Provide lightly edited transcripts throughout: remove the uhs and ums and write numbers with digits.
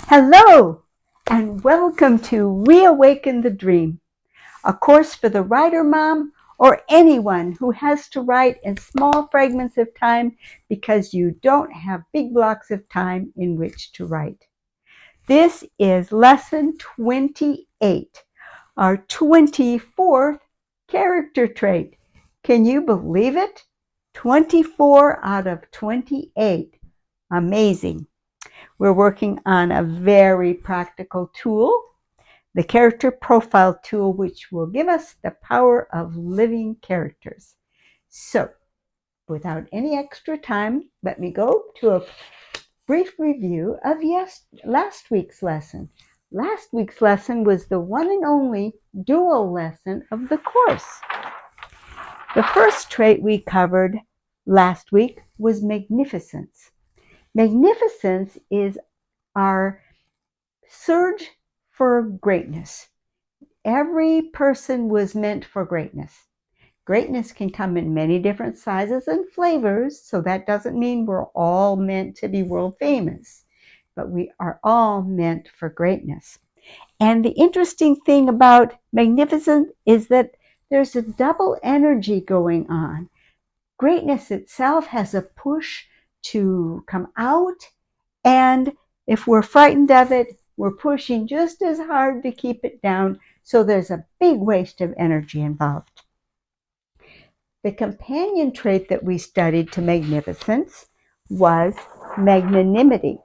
Hello, and welcome to Reawaken the Dream, a course for the writer mom or anyone who has to write in small fragments of time because you don't have big blocks of time in which to write. This is lesson 28, our 24th character trait. Can you believe it? 24 out of 28. Amazing. We're working on a very practical tool, the character profile tool, which will give us the power of living characters. So, without any extra time, let me go to a brief review of last week's lesson. Last week's lesson was the one and only dual lesson of the course. The first trait we covered last week was magnificence. Magnificence is our surge for greatness. Every person was meant for greatness. Greatness can come in many different sizes and flavors, so that doesn't mean we're all meant to be world famous, but we are all meant for greatness. And the interesting thing about magnificence is that there's a double energy going on. Greatness itself has a push to come out, and if we're frightened of it, we're pushing just as hard to keep it down, so there's a big waste of energy involved. The companion trait that we studied to magnificence was magnanimity.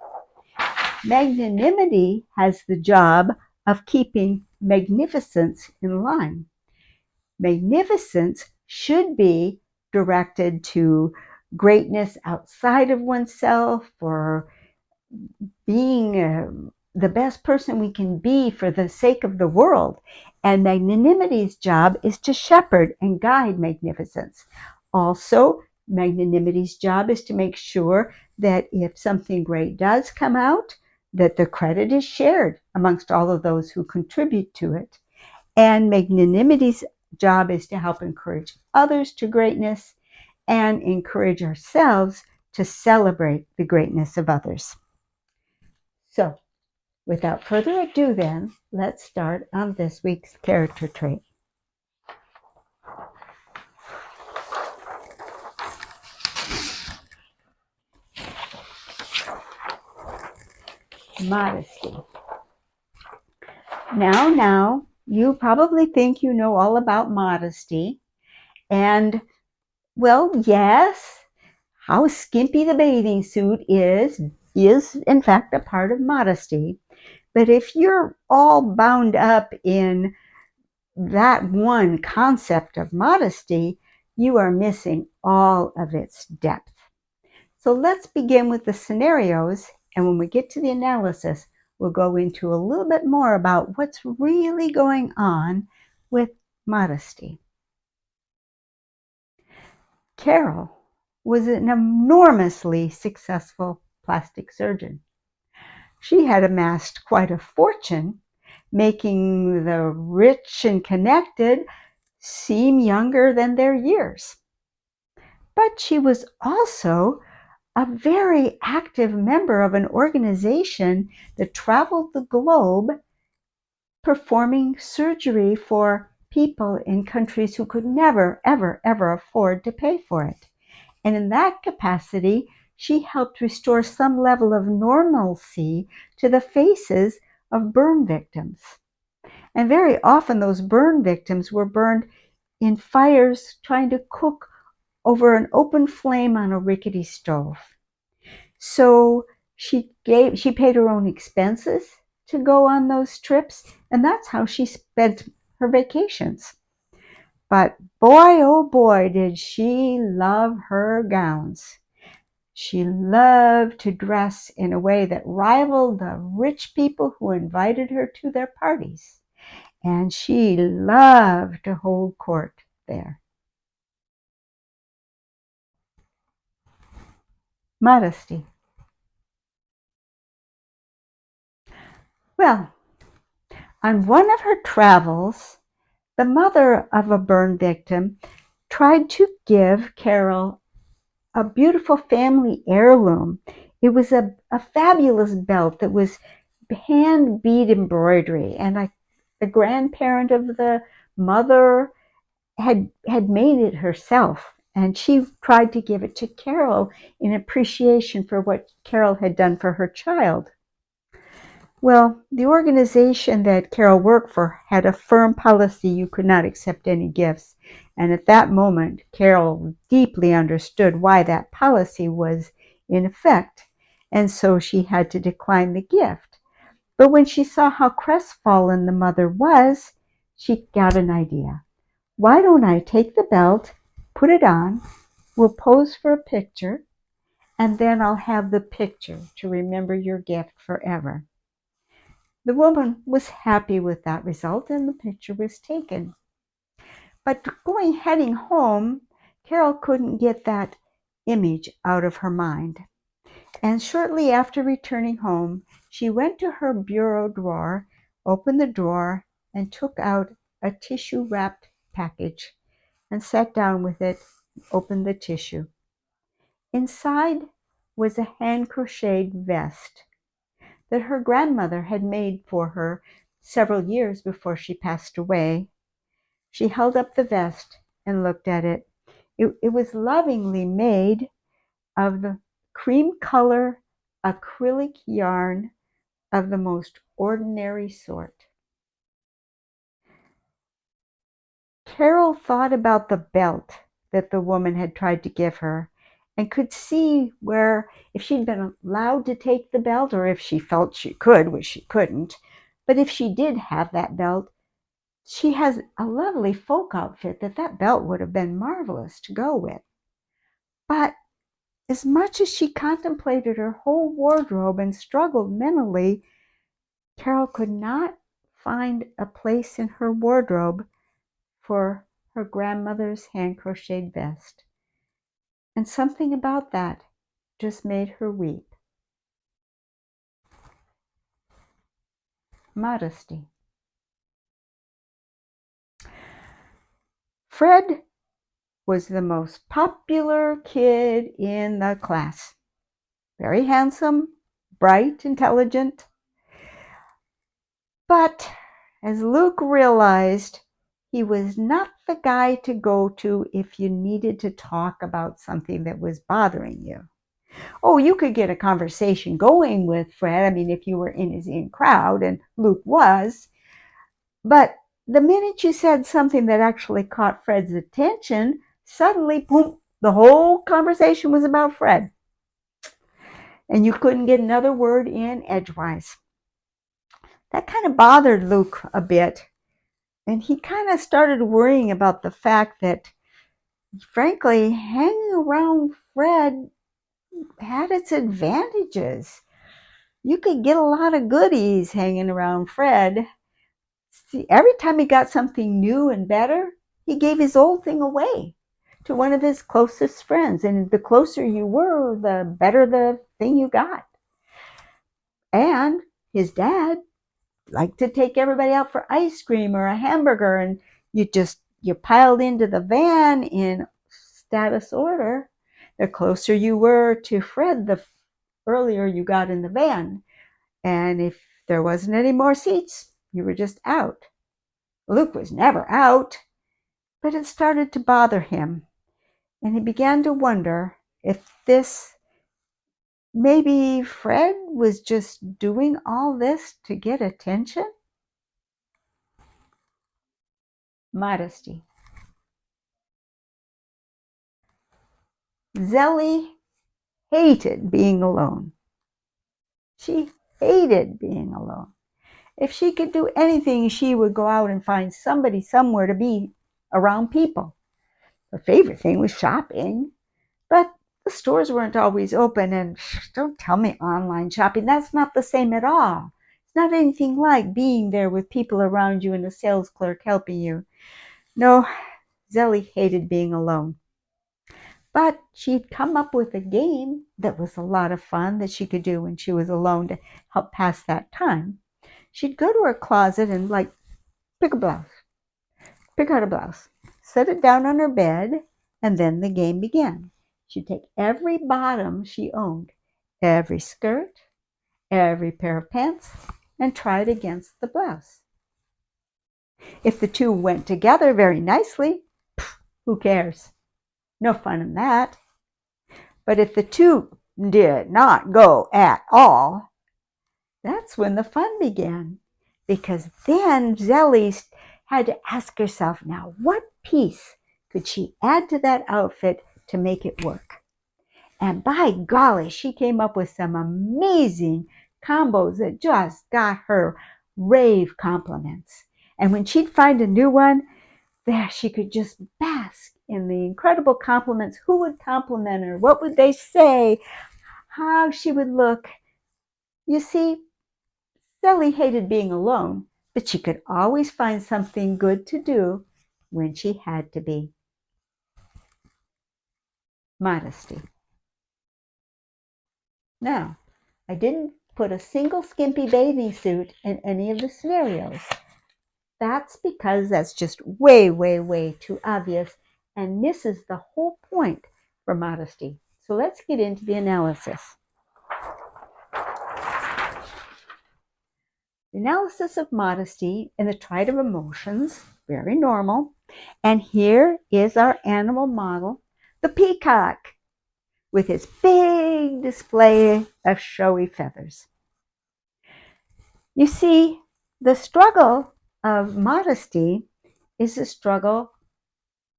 Magnanimity has the job of keeping magnificence in line. Magnificence should be directed to greatness outside of oneself, or being the best person we can be for the sake of the world. And magnanimity's job is to shepherd and guide magnificence. Also, magnanimity's job is to make sure that if something great does come out, that the credit is shared amongst all of those who contribute to it. And magnanimity's job is to help encourage others to greatness and encourage ourselves to celebrate the greatness of others. So, without further ado then, let's start on this week's character trait. Modesty. Now, you probably think you know all about modesty. And, well, yes, how skimpy the bathing suit is in fact a part of modesty. But if you're all bound up in that one concept of modesty, you are missing all of its depth. So let's begin with the scenarios, and when we get to the analysis, we'll go into a little bit more about what's really going on with modesty. Carol was an enormously successful plastic surgeon. She had amassed quite a fortune, making the rich and connected seem younger than their years. But she was also a very active member of an organization that traveled the globe performing surgery for people in countries who could never, ever afford to pay for it. And in that capacity, she helped restore some level of normalcy to the faces of burn victims. And very often those burn victims were burned in fires trying to cook over an open flame on a rickety stove. So she paid her own expenses to go on those trips, and that's how she spent her vacations. But boy, oh boy, did she love her gowns. She loved to dress in a way that rivaled the rich people who invited her to their parties. And she loved to hold court there. Modesty. Well, on one of her travels, the mother of a burn victim tried to give Carol a beautiful family heirloom. It was a fabulous belt that was hand bead embroidery, and the grandparent of the mother had made it herself, and she tried to give it to Carol in appreciation for what Carol had done for her child. Well, the organization that Carol worked for had a firm policy you could not accept any gifts, and at that moment Carol deeply understood why that policy was in effect, and so she had to decline the gift. But when she saw how crestfallen the mother was, she got an idea. Why don't I take the belt, put it on, we'll pose for a picture, and then I'll have the picture to remember your gift forever. The woman was happy with that result, and the picture was taken. But heading home, Carol couldn't get that image out of her mind. And shortly after returning home, she went to her bureau drawer, opened the drawer, and took out a tissue-wrapped package and sat down with it, opened the tissue. Inside was a hand-crocheted vest that her grandmother had made for her several years before she passed away. She held up the vest and looked at it. It was lovingly made of the cream color acrylic yarn of the most ordinary sort. Carol thought about the belt that the woman had tried to give her and could see where, if she'd been allowed to take the belt, or if she felt she could, which she couldn't, but if she did have that belt, she has a lovely folk outfit that belt would have been marvelous to go with. But as much as she contemplated her whole wardrobe and struggled mentally, Carol could not find a place in her wardrobe for her grandmother's hand-crocheted vest. And something about that just made her weep. Modesty. Fred was the most popular kid in the class. Very handsome, bright, intelligent. But as Luke realized, he was not the guy to go to if you needed to talk about something that was bothering you. Oh, you could get a conversation going with Fred, if you were in his in crowd, and Luke was. But the minute you said something that actually caught Fred's attention, suddenly, boom, the whole conversation was about Fred. And you couldn't get another word in edgewise. That kind of bothered Luke a bit. And he kind of started worrying about the fact that, frankly, hanging around Fred had its advantages. You could get a lot of goodies hanging around Fred. See, every time he got something new and better, he gave his old thing away to one of his closest friends. And the closer you were, the better the thing you got. And his dad liked to take everybody out for ice cream or a hamburger, and you piled into the van in status order. The closer you were to Fred, the earlier you got in the van. And if there wasn't any more seats, you were just out. Luke was never out, but it started to bother him, and he began to wonder if maybe Fred was just doing all this to get attention. Modesty. Zelly hated being alone. She hated being alone. If she could do anything, she would go out and find somebody somewhere to be around people. Her favorite thing was shopping, but the stores weren't always open, and don't tell me online shopping. That's not the same at all. It's not anything like being there with people around you and a sales clerk helping you. No, Zelly hated being alone. But she'd come up with a game that was a lot of fun that she could do when she was alone to help pass that time. She'd go to her closet and pick out a blouse, set it down on her bed, and then the game began. She'd take every bottom she owned, every skirt, every pair of pants, and try it against the blouse. If the two went together very nicely, who cares? No fun in that. But if the two did not go at all, that's when the fun began. Because then Zelly had to ask herself, now what piece could she add to that outfit to make it work? And by golly, she came up with some amazing combos that just got her rave compliments. And when she'd find a new one, there she could just bask in the incredible compliments. Who would compliment her? What would they say? How she would look. You see, Sally hated being alone, but she could always find something good to do when she had to be. Modesty. Now, I didn't put a single skimpy bathing suit in any of the scenarios. That's because that's just way, way, way too obvious and misses the whole point for modesty. So let's get into the analysis. The analysis of modesty in the triad of emotions, very normal. And here is our animal model, the peacock, with its big display of showy feathers. You see, the struggle of modesty is a struggle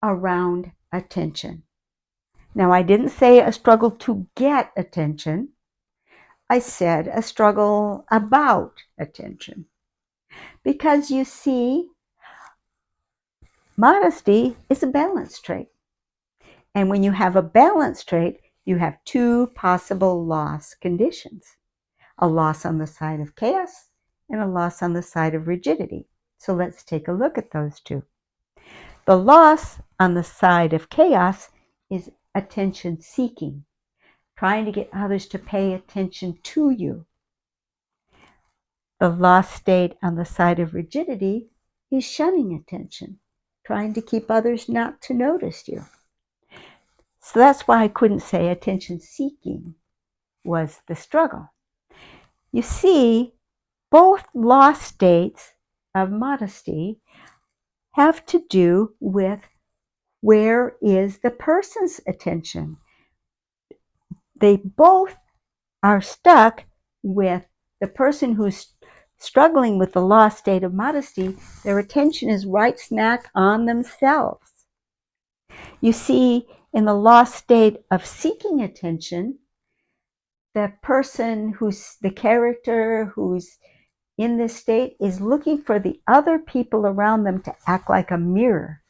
around attention. Now, I didn't say a struggle to get attention. I said a struggle about attention. Because you see, modesty is a balance trait. And when you have a balance trait, you have two possible loss conditions. A loss on the side of chaos and a loss on the side of rigidity. So let's take a look at those two. The loss on the side of chaos is attention seeking, trying to get others to pay attention to you. The lost state on the side of rigidity is shunning attention, trying to keep others not to notice you. So that's why I couldn't say attention seeking was the struggle. You see, both lost states of modesty have to do with where is the person's attention. They both are stuck with the person who's struggling with the lost state of modesty. Their attention is right smack on themselves. You see, in the lost state of seeking attention, the person who's the character who's in this state is looking for the other people around them to act like a mirror.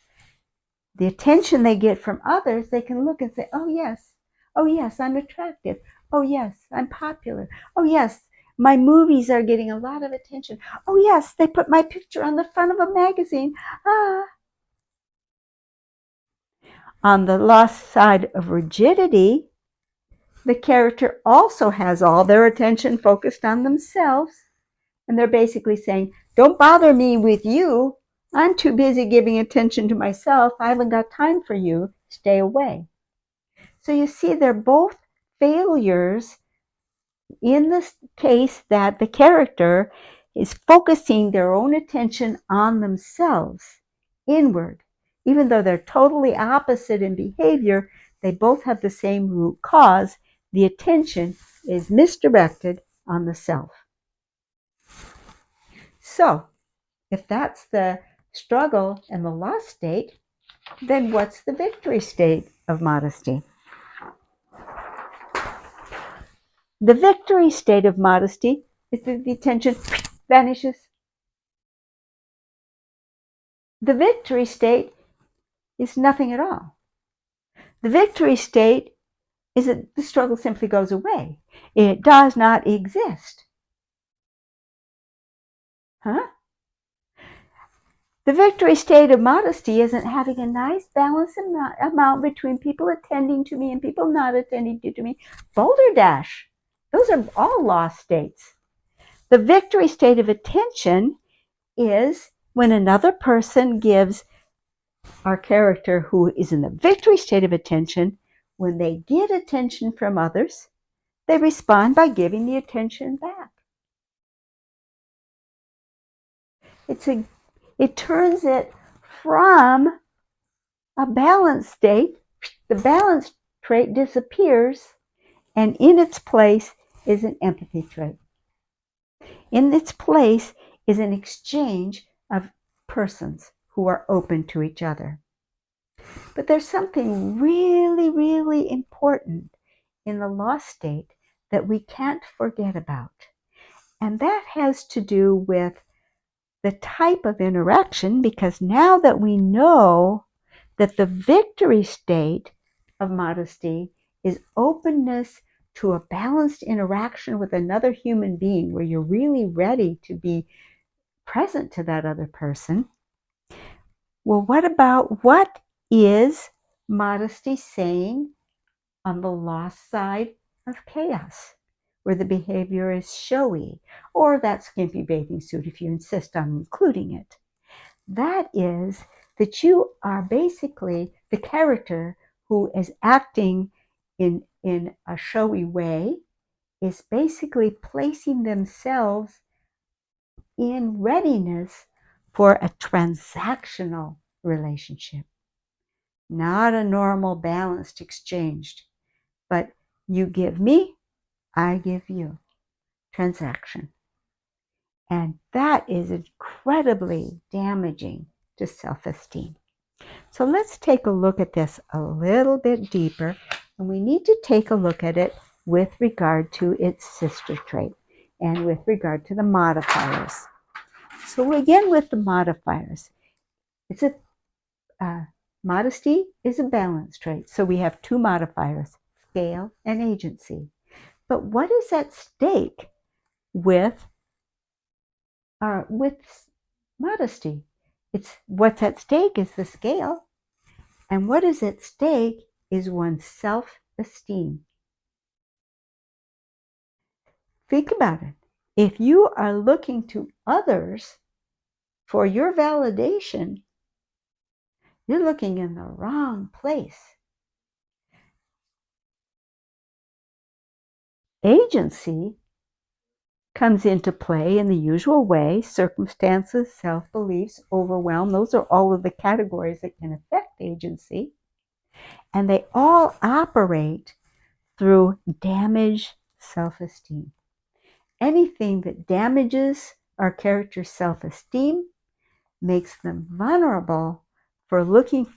The attention they get from others, they can look and say, oh yes, I'm attractive. Oh yes, I'm popular. Oh yes, my movies are getting a lot of attention. Oh yes, they put my picture on the front of a magazine. On the lost side of rigidity, the character also has all their attention focused on themselves. And they're basically saying, don't bother me with you. I'm too busy giving attention to myself. I haven't got time for you. Stay away. So you see, they're both failures in this case that the character is focusing their own attention on themselves, inward. Even though they're totally opposite in behavior, they both have the same root cause. The attention is misdirected on the self. So, if that's the struggle and the lost state, then what's the victory state of modesty? The victory state of modesty is that the attention vanishes. The victory state is nothing at all. The victory state is that the struggle simply goes away. It does not exist. Huh? The victory state of modesty isn't having a nice balanced amount between people attending to me and people not attending to me. Boulder dash. Those are all lost states. The victory state of attention is when another person gives our character who is in the victory state of attention, when they get attention from others, they respond by giving the attention back. It turns it from a balanced state. The balance trait disappears, and in its place is an empathy trait. In its place is an exchange of persons who are open to each other. But there's something really, really important in the lost state that we can't forget about. And that has to do with the type of interaction, because now that we know that the victory state of modesty is openness to a balanced interaction with another human being where you're really ready to be present to that other person. Well, what is modesty saying on the lost side of chaos, where the behavior is showy, or that skimpy bathing suit if you insist on including it? That is that you are basically the character who is acting in a showy way, is basically placing themselves in readiness for a transactional relationship, not a normal balanced exchange, but you give me, I give you. Transaction. And that is incredibly damaging to self-esteem. So let's take a look at this a little bit deeper, and we need to take a look at it with regard to its sister trait and with regard to the modifiers. So again, with the modifiers, modesty is a balance trait. So we have two modifiers, scale and agency. But what is at stake with modesty? It's what's at stake is the scale, and what is at stake is one's self-esteem. Think about it. If you are looking to others for your validation, you're looking in the wrong place. Agency comes into play in the usual way. Circumstances, self-beliefs, overwhelm, those are all of the categories that can affect agency. And they all operate through damaged self-esteem. Anything that damages our character's self-esteem makes them vulnerable for looking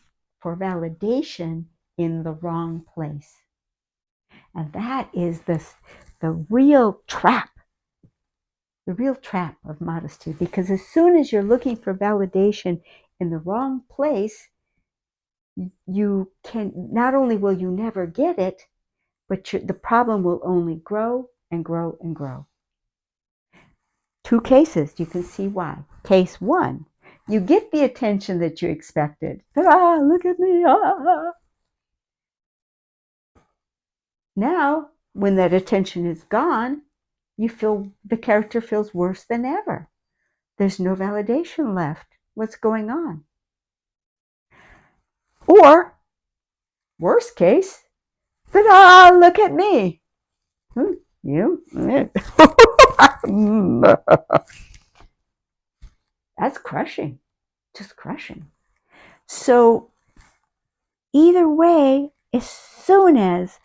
for validation in the wrong place. And that is the real trap of modesty, because as soon as you're looking for validation in the wrong place, you can, not only will you never get it, but the problem will only grow and grow and grow. Two cases, you can see why. Case one, you get the attention that you expected. Ah, look at me. Ah. Now, when that attention is gone, you feel the character feels worse than ever. There's no validation left. What's going on? Or, worst case, ta-da, look at me. You? That's crushing. Just crushing. So, either way, as soon as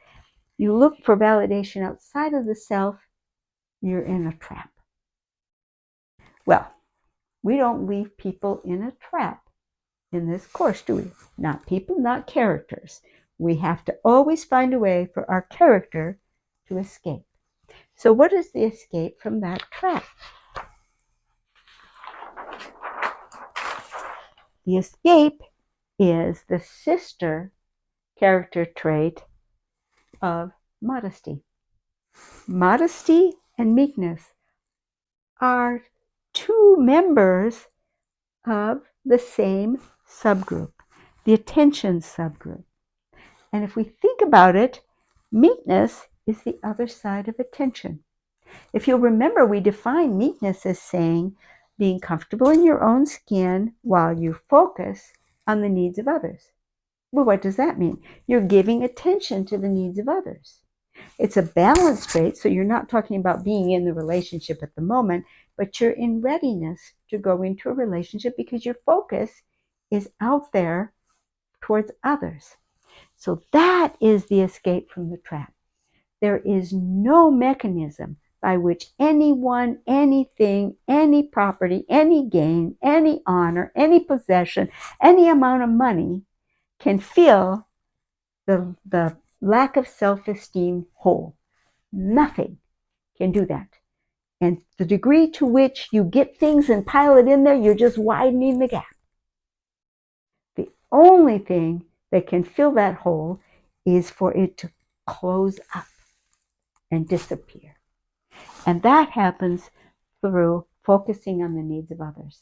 you look for validation outside of the self, you're in a trap. Well, we don't leave people in a trap in this course, do we? Not people, not characters. We have to always find a way for our character to escape. So what is the escape from that trap? The escape is the sister character trait of modesty. Modesty and meekness are two members of the same subgroup, the attention subgroup. And if we think about it, meekness is the other side of attention. If you'll remember, we define meekness as saying being comfortable in your own skin while you focus on the needs of others. Well, what does that mean? You're giving attention to the needs of others. It's a balance trait, so you're not talking about being in the relationship at the moment. but you're in readiness to go into a relationship because your focus is out there towards others. So that is the escape from the trap. There is no mechanism by which anyone, anything, any property, any gain, any honor, any possession, any amount of money can fill the lack of self-esteem hole. Nothing can do that. And the degree to which you get things and pile it in there, you're just widening the gap. The only thing that can fill that hole is for it to close up and disappear. And that happens through focusing on the needs of others.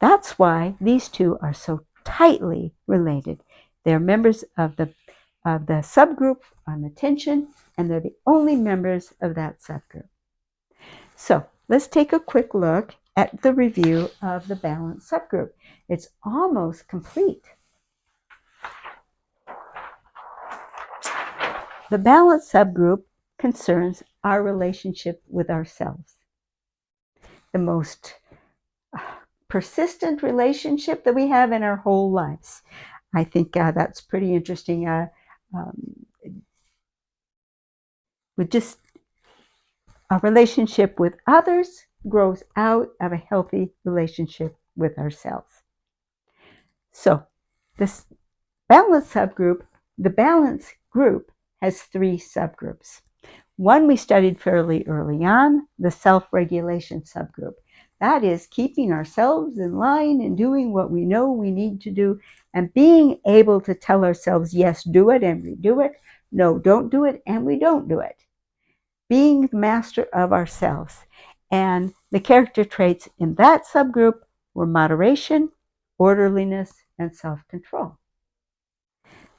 That's why these two are so tightly related. They're members of the subgroup on attention, and they're the only members of that subgroup. So let's take a quick look at the review of the balance subgroup. It's almost complete. The balance subgroup concerns our relationship with ourselves. The most persistent relationship that we have in our whole lives. I think that's pretty interesting. With just a relationship with others grows out of a healthy relationship with ourselves. So this balance subgroup, the balance group has three subgroups. One we studied fairly early on, the self-regulation subgroup. That is keeping ourselves in line and doing what we know we need to do and being able to tell ourselves, yes, do it, and we do it. No, don't do it, and we don't do it. Being the master of ourselves. And the character traits in that subgroup were moderation, orderliness, and self-control.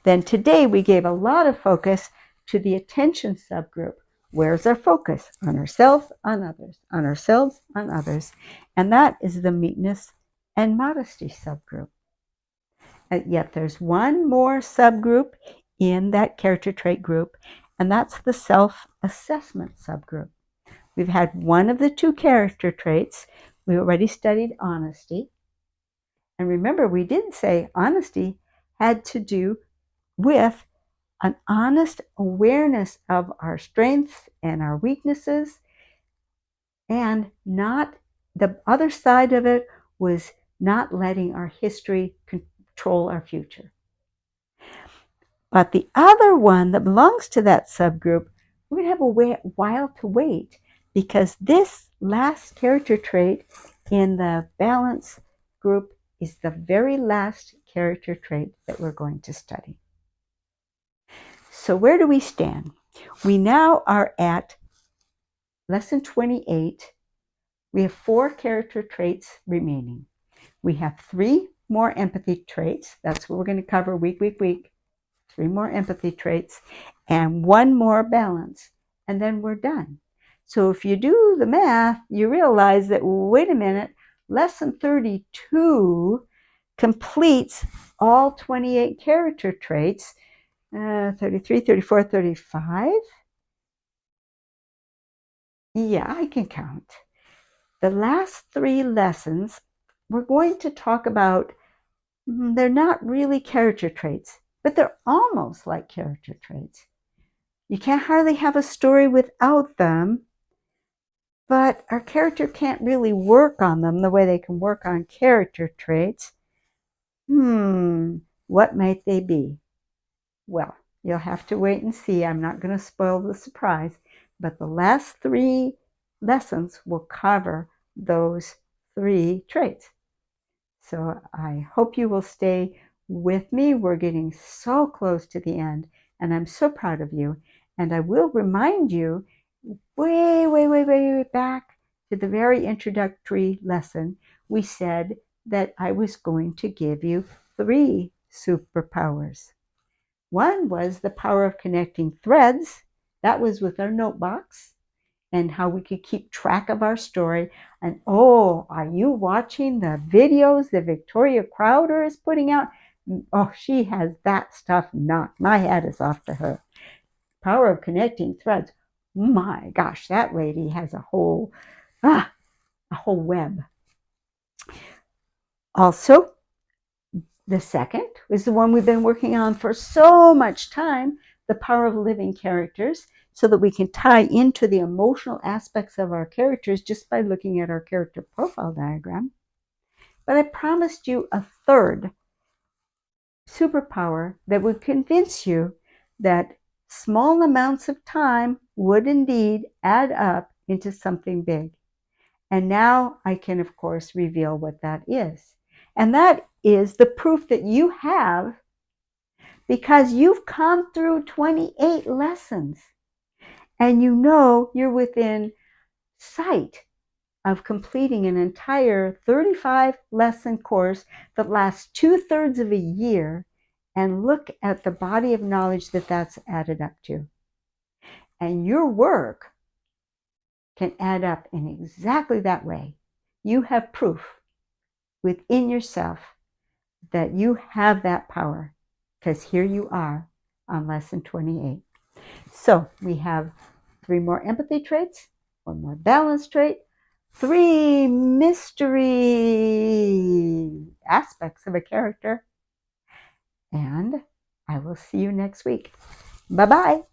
Then today we gave a lot of focus to the attention subgroup. Where's our focus? On ourselves, on others. On ourselves, on others. And that is the meekness and modesty subgroup. And yet there's one more subgroup in that character trait group, and that's the self-assessment subgroup. We've had one of the two character traits. We already studied honesty. And remember, we did say honesty had to do with an honest awareness of our strengths and our weaknesses, and not the other side of it was not letting our history control our future. But the other one that belongs to that subgroup, we're going to have a while to wait, because this last character trait in the balance group is the very last character trait that we're going to study. So where do we stand? We now are at lesson 28. We have 4 character traits remaining. We have 3 more empathy traits. That's what we're going to cover week. 3 more empathy traits and 1 more balance. And then we're done. So if you do the math, you realize that, wait a minute, lesson 32 completes all 28 character traits. 33, 34, 35. Yeah, I can count. The last 3 lessons, we're going to talk about, they're not really character traits, but they're almost like character traits. You can't hardly have a story without them, but our character can't really work on them the way they can work on character traits. What might they be? Well, you'll have to wait and see. I'm not going to spoil the surprise, but the last 3 lessons will cover those 3 traits. So I hope you will stay with me. We're getting so close to the end, and I'm so proud of you. And I will remind you, way back to the very introductory lesson, we said that I was going to give you 3 superpowers. One was the power of connecting threads. That was with our note box, and how we could keep track of our story. And oh, are you watching the videos that Victoria Crowder is putting out? Oh, she has that stuff knocked. My hat is off to her. Power of connecting threads. My gosh, that lady has a whole A whole web. Also, the second is the one we've been working on for so much time, the power of living characters, so that we can tie into the emotional aspects of our characters just by looking at our character profile diagram. But I promised you a third superpower that would convince you that small amounts of time would indeed add up into something big. And now I can, of course, reveal what that is. And that is the proof that you have, because you've come through 28 lessons and you know you're within sight of completing an entire 35 lesson course that lasts 2/3 of a year, and look at the body of knowledge that that's added up to. And your work can add up in exactly that way. You have proof within yourself that you have that power, because here you are on lesson 28. So we have 3 more empathy traits, 1 more balance trait, 3 mystery aspects of a character, and I will see you next week. Bye-bye.